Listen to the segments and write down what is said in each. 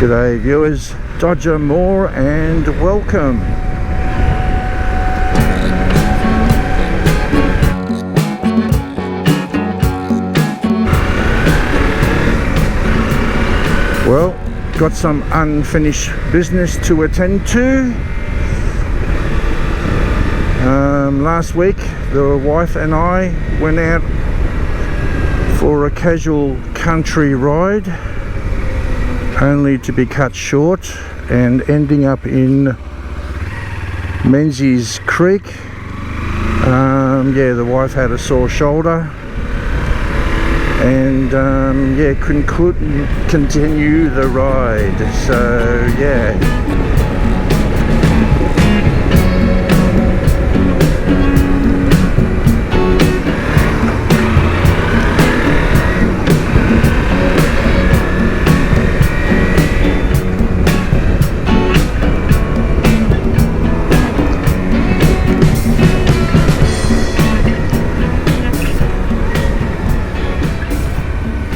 G'day viewers, Dodger Mohr and welcome. Well, got some unfinished business to attend to. Last week the wife and I went out for a casual country ride, only to be cut short and ending up in Menzies Creek. Yeah, the wife had a sore shoulder and yeah, couldn't continue the ride, so yeah.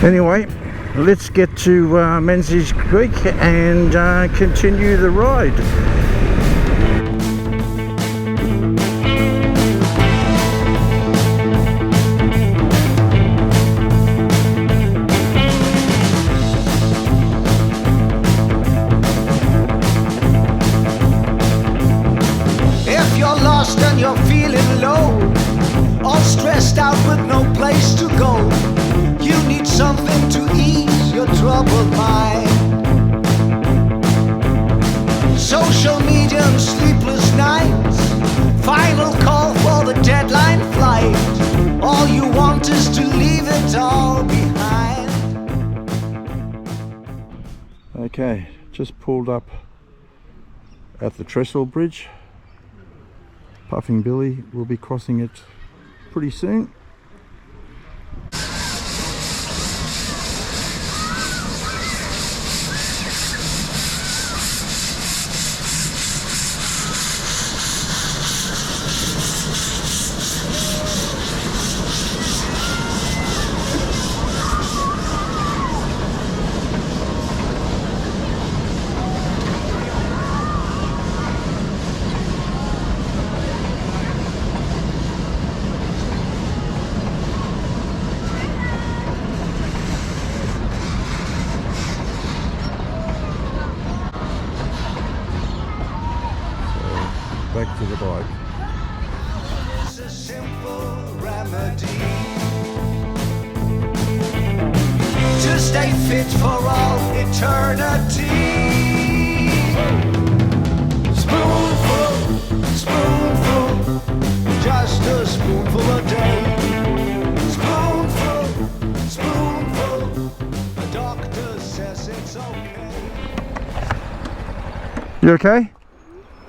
Anyway, let's get to Menzies Creek and continue the ride. If you're lost and you're feeling low, all stressed out with no place to go, you need something to ease your troubled mind. Social media and sleepless nights, final call for the deadline flight. All you want is to leave it all behind. Okay, just pulled up at the Trestle Bridge. Puffing Billy will be crossing it pretty soon. Back to the bike. It's a simple remedy to stay fit for all eternity. Spoonful, spoonful, just a spoonful a day. Spoonful, spoonful, the doctor says it's okay. You okay?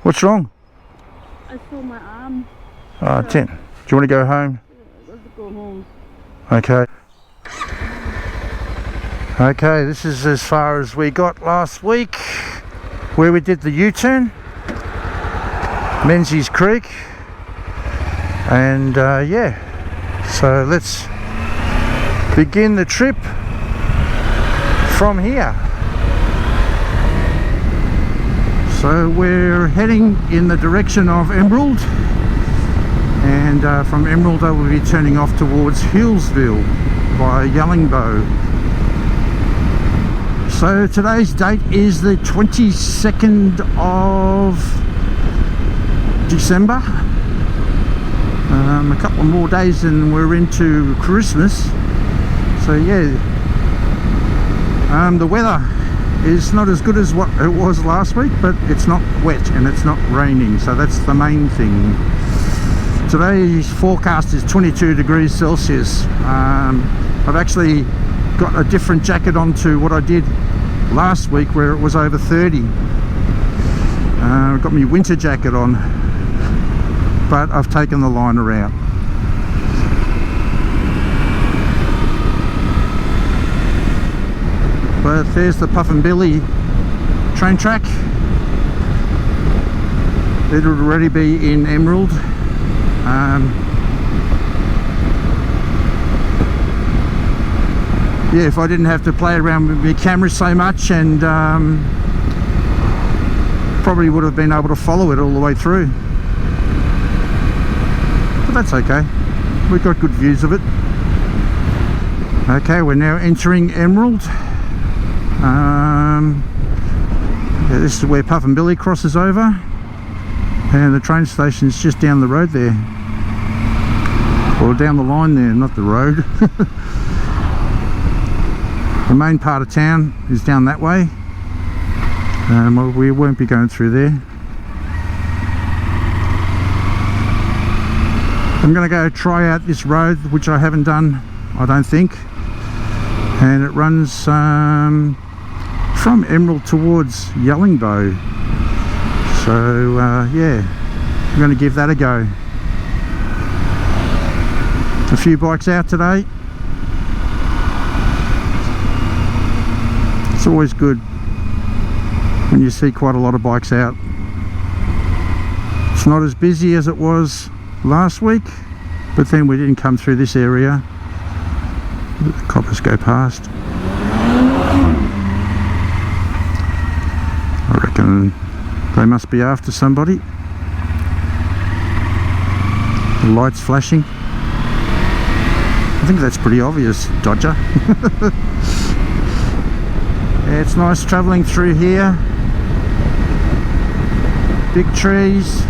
What's wrong? I saw my arm. Tim, do you want to go home? Yeah, let's go home. Okay. Okay, this is as far as we got last week, where we did the U-turn, Menzies Creek, and yeah, so let's begin the trip from here. So we're heading in the direction of Emerald, and from Emerald I will be turning off towards Healesville by Yallock. So today's date is the 22nd of December. A couple more days and we're into Christmas. So yeah, the weather is not as good as what it was last week, but it's not wet and it's not raining, so that's the main thing. Today's forecast is 22 degrees Celsius. I've actually got a different jacket on to what I did last week where it was over 30. I've got my winter jacket on, but I've taken the liner out. But there's the Puffin Billy train track. It'll already be in Emerald. yeah, if I didn't have to play around with my camera so much, and probably would have been able to follow it all the way through. But that's okay. We've got good views of it. Okay, we're now entering Emerald. Yeah, this is where Puff and Billy crosses over, and the train station's just down the road there, or down the line there, not the road. The main part of town is down that way. Well, we won't be going through there. I'm going to go try out this road, which I haven't done, I don't think, and it runs from Emerald towards Yallock. So yeah, I'm going to give that a go. A few bikes out today. It's always good when you see quite a lot of bikes out. It's not as busy as it was last week, but then we didn't come through this area. The coppers go past. I reckon they must be after somebody. The lights flashing. I think that's pretty obvious, Dodger. Yeah, it's nice travelling through here. Big trees.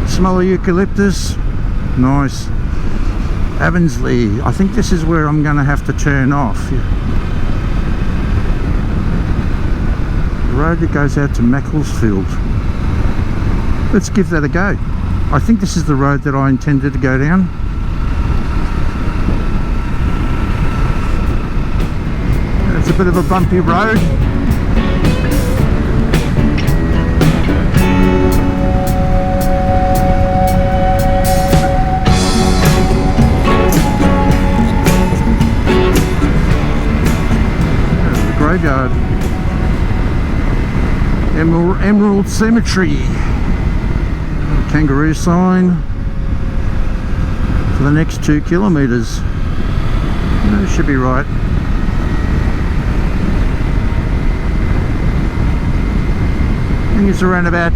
Smell of eucalyptus. Nice. Avensley. I think this is where I'm going to have to turn off. The road that goes out to Macclesfield. Let's give that a go. I think this is the road that I intended to go down. It's a bit of a bumpy road. There's the graveyard. Emerald Cemetery. Kangaroo sign for the next 2 kilometres. That should be right. I think it's around about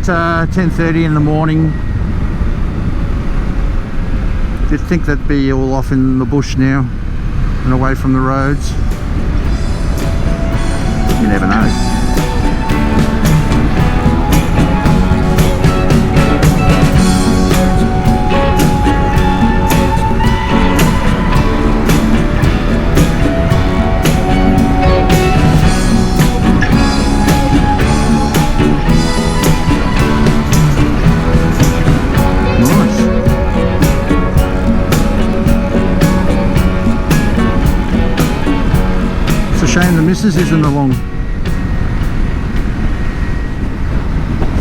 10:30 in the morning. You'd think that'd be all off in the bush now and away from the roads. You never know. Shame the missus isn't along.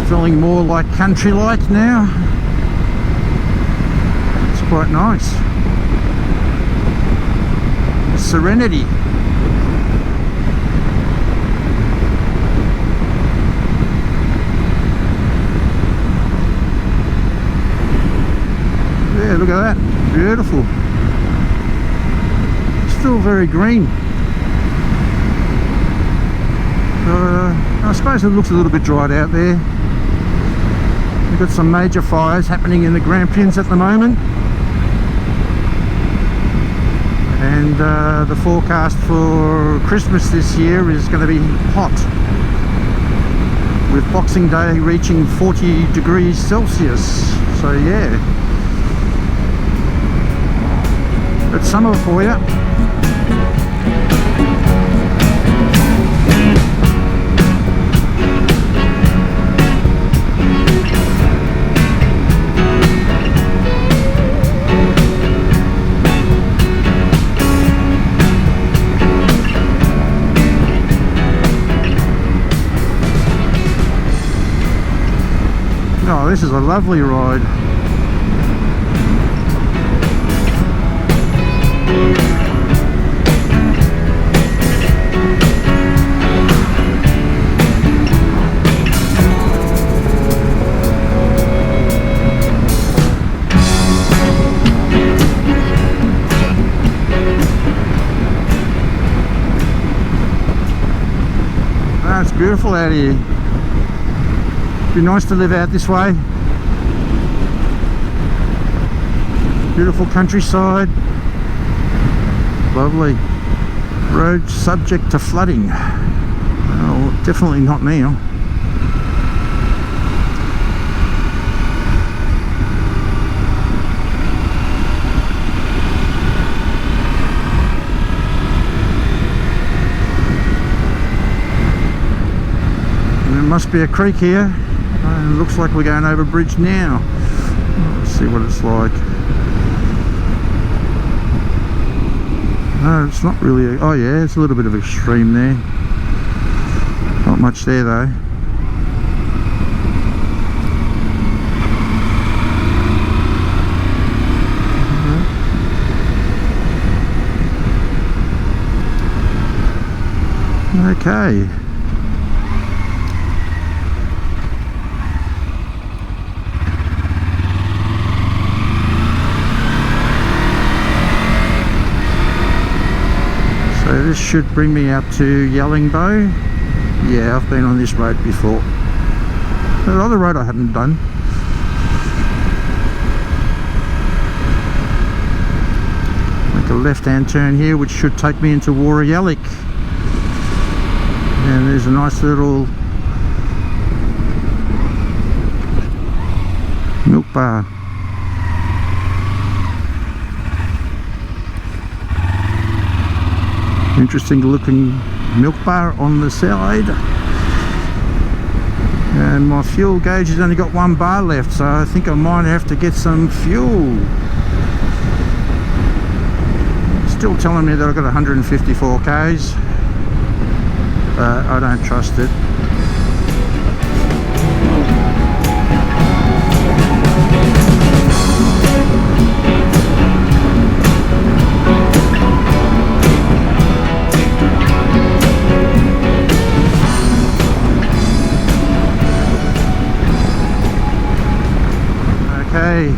Feeling more like country-like now. It's quite nice. Serenity. Yeah, look at that. Beautiful. Still very green. I suppose it looks a little bit dried out there. We've got some major fires happening in the Grampians at the moment, and the forecast for Christmas this year is going to be hot, with Boxing Day reaching 40 degrees Celsius. So yeah, it's summer for you. Oh, this is a lovely ride. Ah, it's beautiful out here. Be nice to live out this way. Beautiful countryside. Lovely. Road subject to flooding. Oh, definitely not now. There must be a creek here. It looks like we're going over a bridge now. Let's see what it's like. No, it's not really. Oh yeah, it's a little bit of a stream there. Not much there though. Okay. So this should bring me up to Yallock. Yeah, I've been on this road before. The other road I hadn't done. Make a left-hand turn here, which should take me into Woori, Yallock. And there's a nice little milk bar. Interesting looking milk bar on the side. And my fuel gauge has only got 1 bar left, so I think I might have to get some fuel. Still telling me that I've got 154 k's, but I don't trust it. Okay,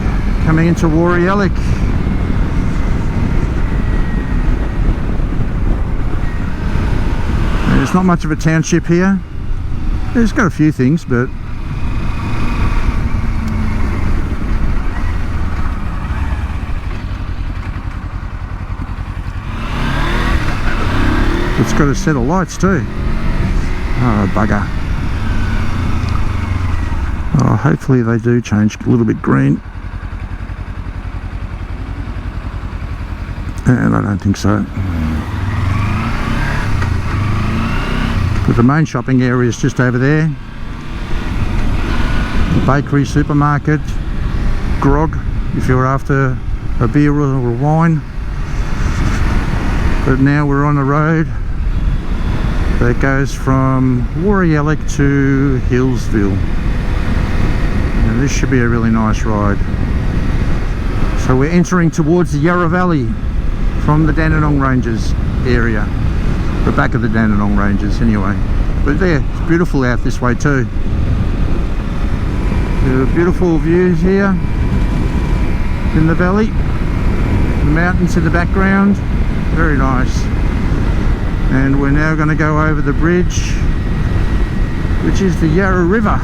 coming into Woori, Yallock. There's not much of a township here. It's got a few things, but it's got a set of lights too. Oh, bugger. Oh, hopefully they do change a little bit green. And I don't think so. But the main shopping area is just over there. The bakery, supermarket, grog if you're after a beer or a wine. But now we're on a road that goes from Woori, Yallock to Healesville. And this should be a really nice ride. So we're entering towards the Yarra Valley from the Dandenong Ranges area. The back of the Dandenong Ranges anyway. But there, it's beautiful out this way too. There are beautiful views here in the valley. The mountains in the background. Very nice. And we're now going to go over the bridge, which is the Yarra River.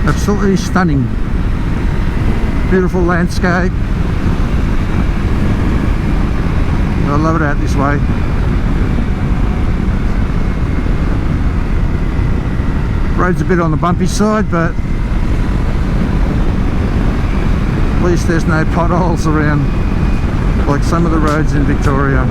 Absolutely stunning. Beautiful landscape. I love it out this way. Road's a bit on the bumpy side, but at least there's no potholes around like some of the roads in Victoria.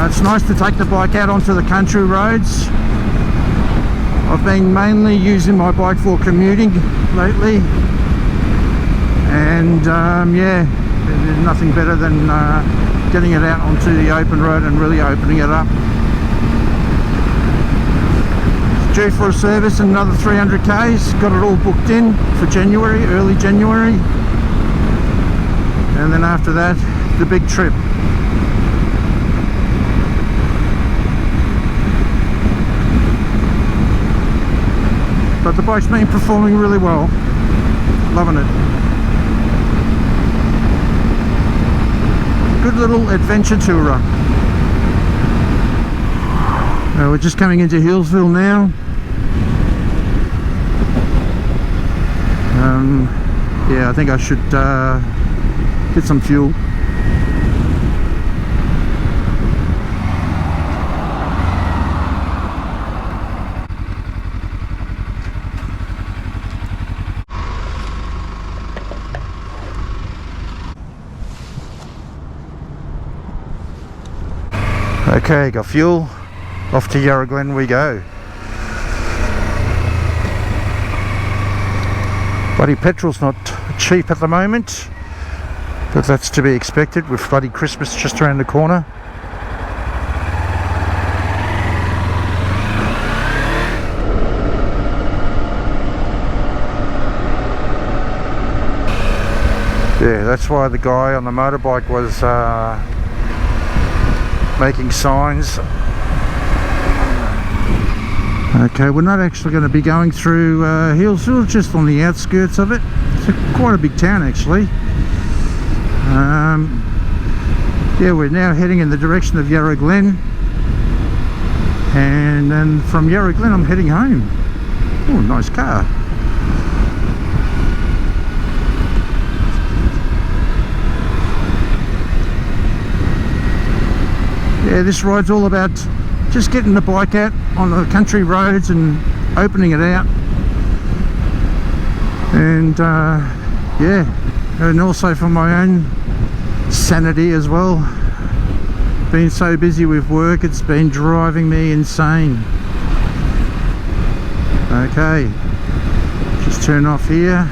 It's nice to take the bike out onto the country roads I've been mainly using my bike for commuting lately, and yeah, there's nothing better than getting it out onto the open road and really opening it up. It's due for a service in another 300 k's. Got it all booked in for January, early January, and then after that the big trip. But the bike's been performing really well. Loving it. Good little adventure tourer. We're just coming into Healesville now. Yeah, I think I should get some fuel. Okay, got fuel. Off to Yarra Glen we go. Bloody petrol's not cheap at the moment, but that's to be expected with bloody Christmas just around the corner. Yeah, that's why the guy on the motorbike was making signs. Okay, we're not actually going to be going through Healesville, just on the outskirts of it. It's quite a big town actually. Yeah, we're now heading in the direction of Yarra Glen, and then from Yarra Glen I'm heading home. Oh, nice car. Yeah, this ride's all about just getting the bike out on the country roads and opening it out, and yeah, and also for my own sanity as well. Been so busy with work, it's been driving me insane. Okay, just turn off here.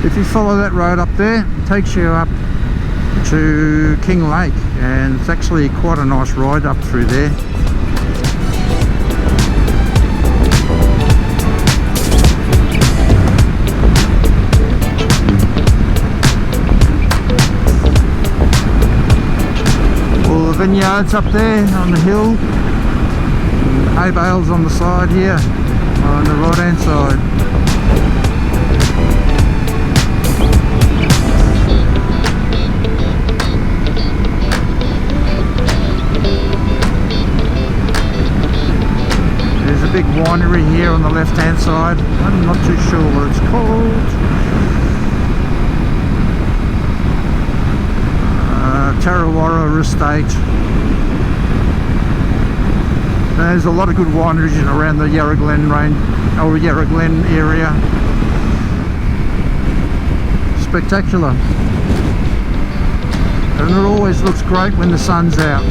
If you follow that road up there, it takes you up to King Lake, and it's actually quite a nice ride up through there. All the vineyards up there on the hill, hay bales on the side here on the right hand side. Big winery here on the left hand side. I'm not too sure what it's called. Tarawara Estate. There's a lot of good wineries around the Yarra Glen range, or Yarra Glen area. Spectacular. And it always looks great when the sun's out.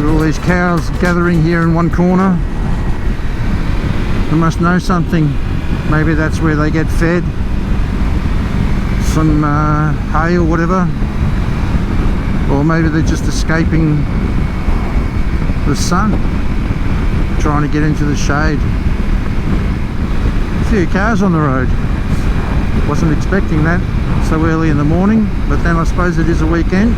All these cows gathering here in one corner. They must know something. Maybe that's where they get fed. Some hay or whatever. Or maybe they're just escaping the sun, trying to get into the shade. A few cars on the road. Wasn't expecting that so early in the morning, but then I suppose it is a weekend.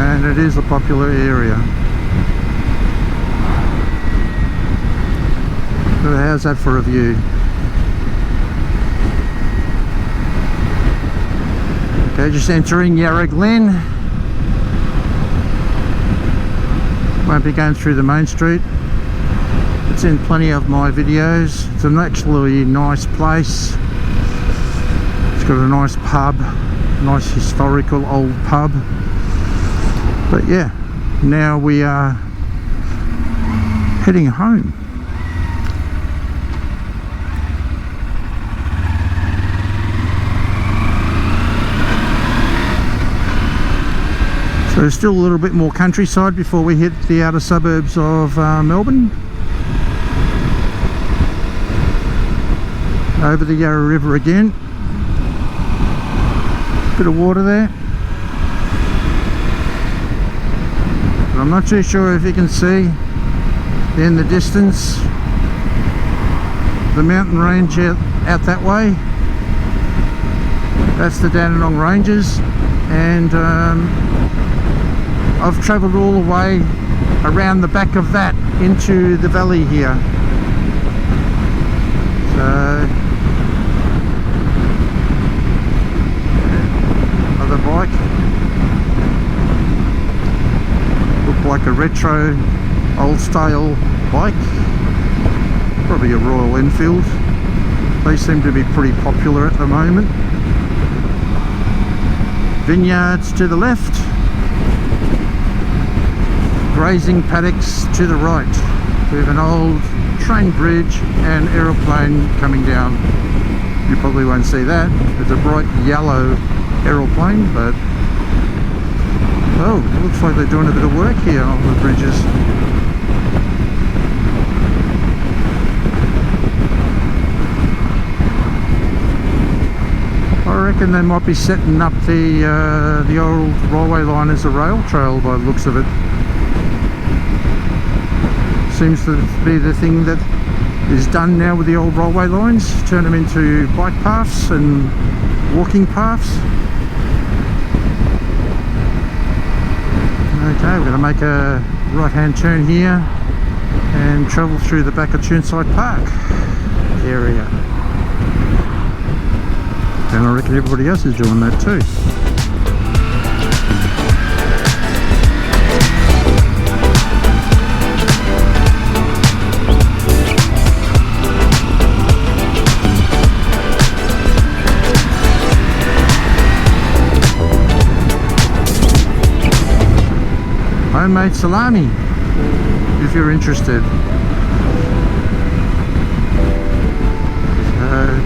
And it is a popular area. So how's that for a view? Okay, just entering Yarra Glen. Won't be going through the main street. It's in plenty of my videos. It's an actually nice place. It's got a nice pub, nice historical old pub. But yeah, now we are heading home. So still a little bit more countryside before we hit the outer suburbs of Melbourne. Over the Yarra River again. Bit of water there. But I'm not too sure if you can see in the distance the mountain range out that way. That's the Dandenong Ranges, and I've travelled all the way around the back of that into the valley here. So another bike, looked like a retro old style bike, probably a Royal Enfield. They seem to be pretty popular at the moment. Vineyards to the left, grazing paddocks to the right, with an old train bridge and aeroplane coming down. You probably won't see that. It's a bright yellow aeroplane, but oh, it looks like they're doing a bit of work here on the bridges. I reckon they might be setting up the old railway line as a rail trail by the looks of it. Seems to be the thing that is done now with the old railway lines, turn them into bike paths and walking paths. Okay, we're going to make a right hand turn here and travel through the back of Chirnside Park area. And I reckon everybody else is doing that too. Homemade salami, if you're interested.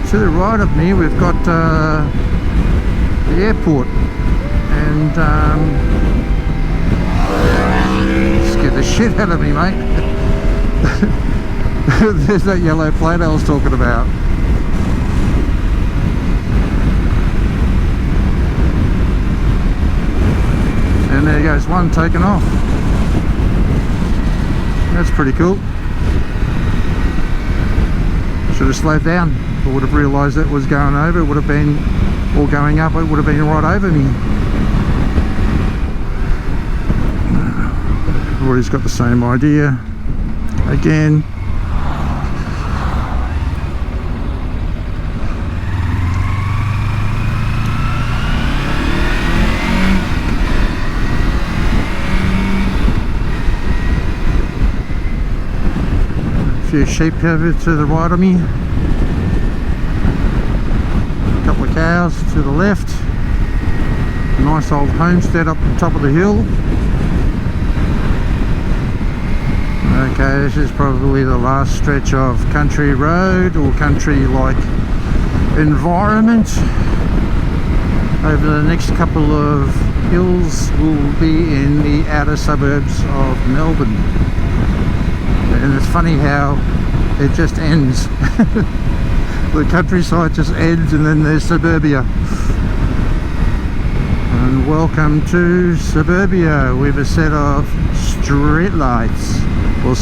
To the right of me we've got the airport, and scared the shit out of me, mate. There's that yellow plate I was talking about. And there goes one taken off. That's pretty cool. Should have slowed down. I would have realised that was going over. It would have been, or going up, it would have been right over me. Everybody's got the same idea. Again. A few sheep over to the right of me. Couple of cows to the left, a nice old homestead up the top of the hill. Okay, this is probably the last stretch of country road or country-like environment. Over the next couple of hills will be in the outer suburbs of Melbourne. And it's funny how it just ends. The countryside just ends and then there's suburbia. And welcome to suburbia with a set of street lights or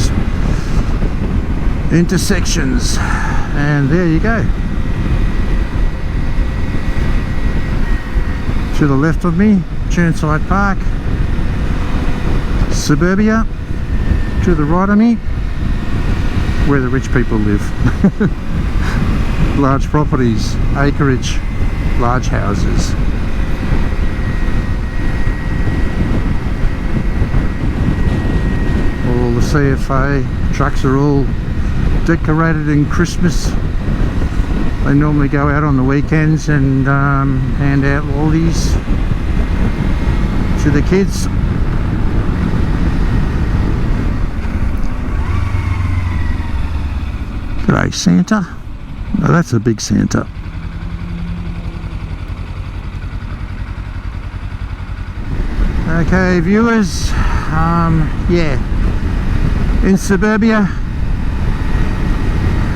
intersections. And there you go. To the left of me, Chirnside Park, suburbia. To the right of me, where the rich people live. Large properties, acreage, large houses. All the CFA trucks are all decorated in Christmas. They normally go out on the weekends and hand out lollies to the kids. G'day, Santa. Oh, that's a big Santa. Okay, viewers, yeah, in suburbia,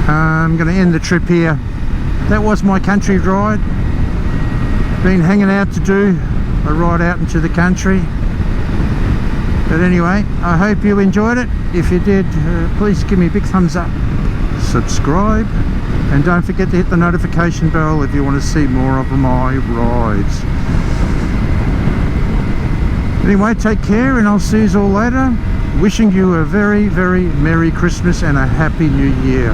I'm going to end the trip here. That was my country ride. Been hanging out to do a ride out into the country. But anyway, I hope you enjoyed it. If you did, please give me a big thumbs up, subscribe, and don't forget to hit the notification bell if you want to see more of my rides. Anyway, take care, and I'll see you all later. Wishing you a very, very Merry Christmas and a Happy New Year.